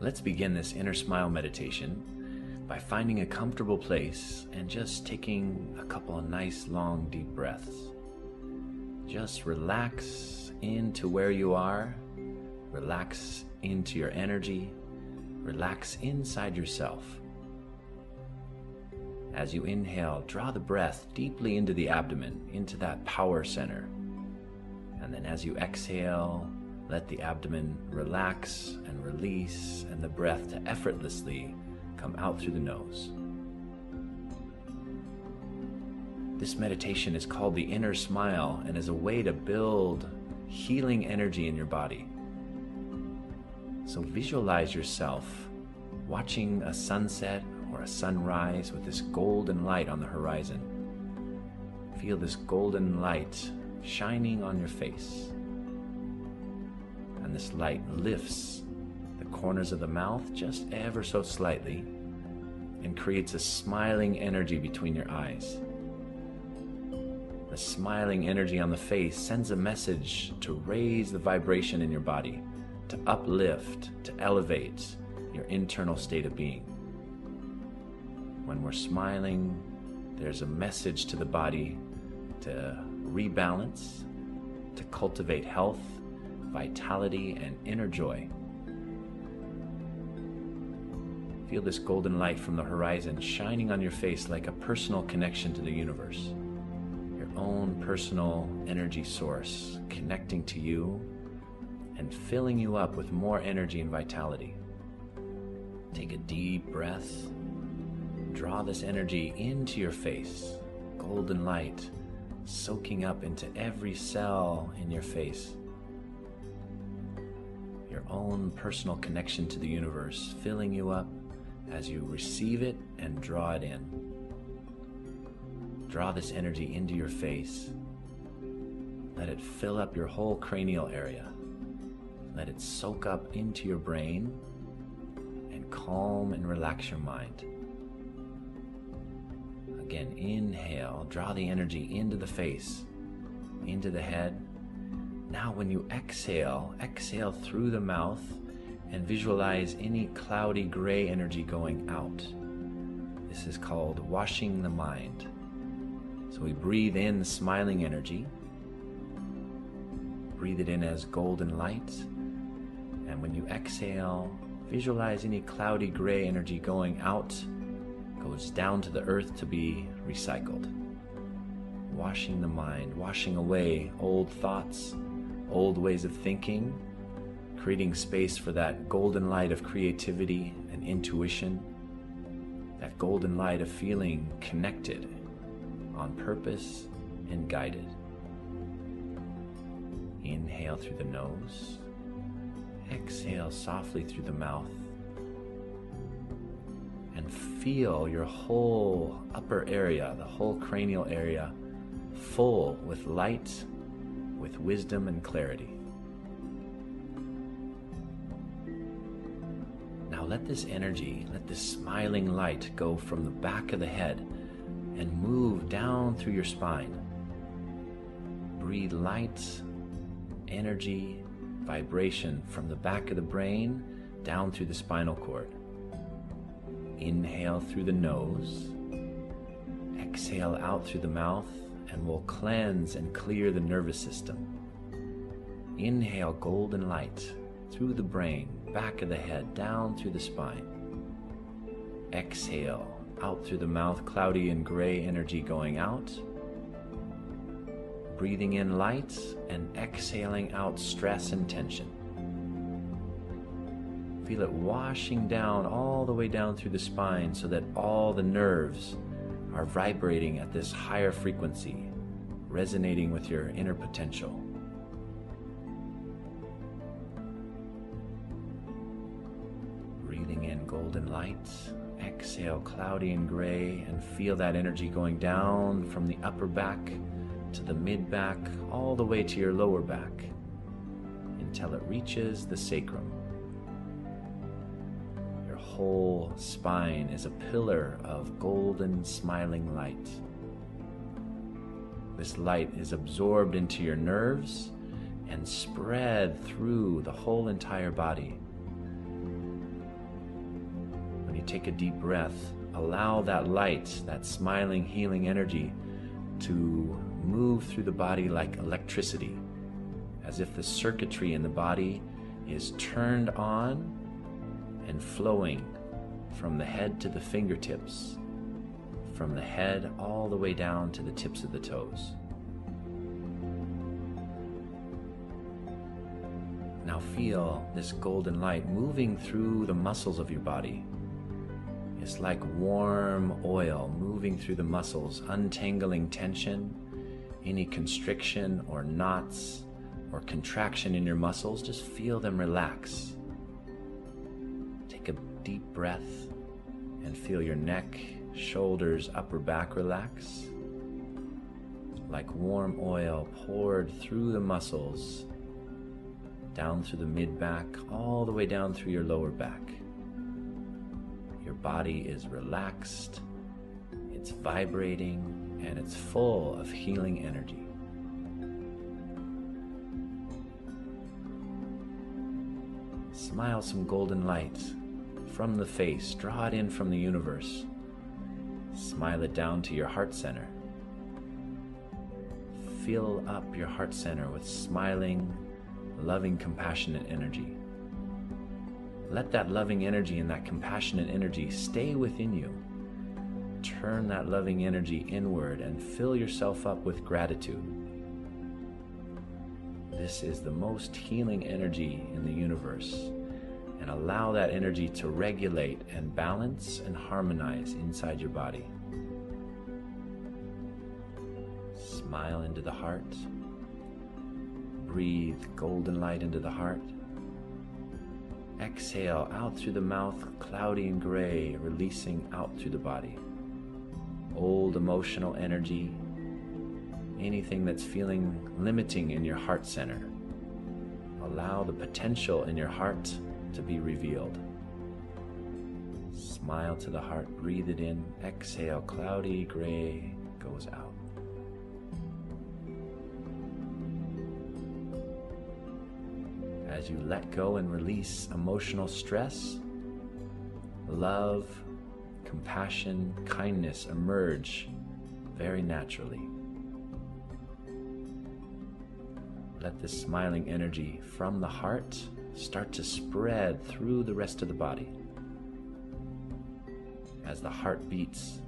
Let's begin this inner smile meditation by finding a comfortable place and just taking a couple of nice long deep breaths. Just relax into where you are, relax into your energy, relax inside yourself. As you inhale, draw the breath deeply into the abdomen, into that power center. And then as you exhale, let the abdomen relax and release, and the breath to effortlessly come out through the nose. This meditation is called the inner smile and is a way to build healing energy in your body. So visualize yourself watching a sunset or a sunrise with this golden light on the horizon. Feel this golden light shining on your face. And this light lifts the corners of the mouth just ever so slightly and creates a smiling energy between your eyes. The smiling energy on the face sends a message to raise the vibration in your body, to uplift, to elevate your internal state of being. When we're smiling, there's a message to the body to rebalance, to cultivate health, vitality, and inner joy. Feel this golden light from the horizon shining on your face like a personal connection to the universe. Your own personal energy source connecting to you and filling you up with more energy and vitality. Take a deep breath. Draw this energy into your face. Golden light soaking up into every cell in your face. Your own personal connection to the universe filling you up as you receive it and draw it in. Draw this energy into your face. Let it fill up your whole cranial area. Let it soak up into your brain and calm and relax your mind. Again, inhale, draw the energy into the face, into the head. Now when you exhale, exhale through the mouth and visualize any cloudy gray energy going out. This is called washing the mind. So we breathe in smiling energy, breathe it in as golden light, and when you exhale, visualize any cloudy gray energy going out, goes down to the earth to be recycled. Washing the mind, washing away old thoughts, old ways of thinking, creating space for that golden light of creativity and intuition, that golden light of feeling connected, on purpose, and guided. Inhale through the nose, exhale softly through the mouth, and feel your whole upper area, the whole cranial area, full with light, with wisdom and clarity. Now let this energy, let this smiling light go from the back of the head and move down through your spine. Breathe light, energy, vibration from the back of the brain down through the spinal cord. Inhale through the nose, exhale out through the mouth, and we'll cleanse and clear the nervous system. Inhale golden light through the brain, back of the head, down through the spine. Exhale out through the mouth, cloudy and gray energy going out. Breathing in light and exhaling out stress and tension. Feel it washing down all the way down through the spine so that all the nerves are vibrating at this higher frequency, resonating with your inner potential. Breathing in golden light, exhale cloudy and gray, and feel that energy going down from the upper back to the mid back, all the way to your lower back, until it reaches the sacrum. Your whole spine is a pillar of golden smiling light. This light is absorbed into your nerves and spread through the whole entire body. you take a deep breath, allow that light, that smiling, healing energy to move through the body like electricity, as if the circuitry in the body is turned on and flowing from the head to the fingertips, from the head all the way down to the tips of the toes. Now feel this golden light moving through the muscles of your body. It's like warm oil moving through the muscles, untangling tension, any constriction or knots or contraction in your muscles. Just feel them relax. Take a deep breath and feel your neck, shoulders, upper back relax. Like warm oil poured through the muscles, down through the mid-back, all the way down through your lower back. Your body is relaxed, it's vibrating, and it's full of healing energy. Smile some golden light from the face, draw it in from the universe. Smile it down to your heart center. Fill up your heart center with smiling, loving, compassionate energy. Let that loving energy and that compassionate energy stay within you. Turn that loving energy inward and fill yourself up with gratitude. This is the most healing energy in the universe, and allow that energy to regulate and balance and harmonize inside your body. Smile into the heart. Breathe golden light into the heart. Exhale out through the mouth, cloudy and gray, releasing out through the body. Old emotional energy, anything that's feeling limiting in your heart center. Allow the potential in your heart to be revealed. Smile to the heart, breathe it in. Exhale, cloudy, gray, goes out. As you let go and release emotional stress, love, compassion, kindness emerge very naturally. Let this smiling energy from the heart start to spread through the rest of the body. As the heart beats,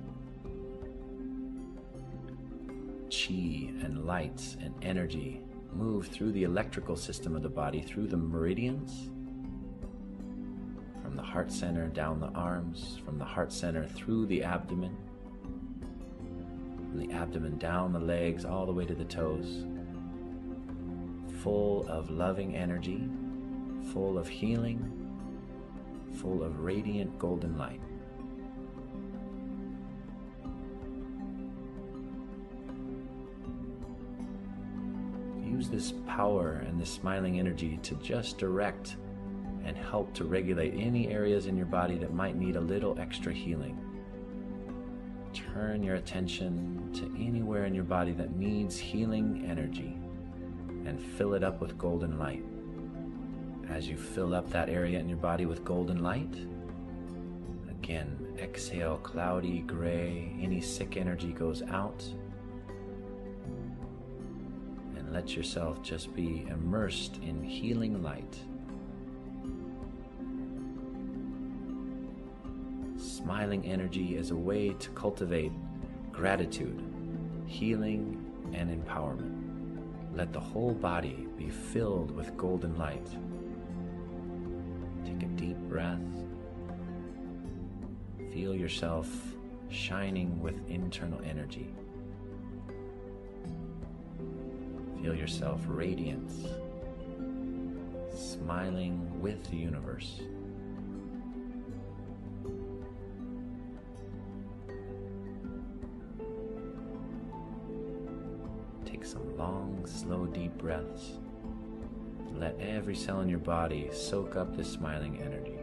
chi and light and energy move through the electrical system of the body, through the meridians, from the heart center down the arms, from the heart center through the abdomen, from the abdomen down the legs all the way to the toes, full of loving energy, full of healing, full of radiant golden light. Use this power and this smiling energy to just direct and help to regulate any areas in your body that might need a little extra healing. Turn your attention to anywhere in your body that needs healing energy and fill it up with golden light. As you fill up that area in your body with golden light, again, exhale, cloudy, gray, any sick energy goes out. Let yourself just be immersed in healing light. Smiling energy is a way to cultivate gratitude, healing, and empowerment. Let the whole body be filled with golden light. Take a deep breath. Feel yourself shining with internal energy. Feel yourself radiant, smiling with the universe. Take some long, slow, deep breaths. Let every cell in your body soak up this smiling energy.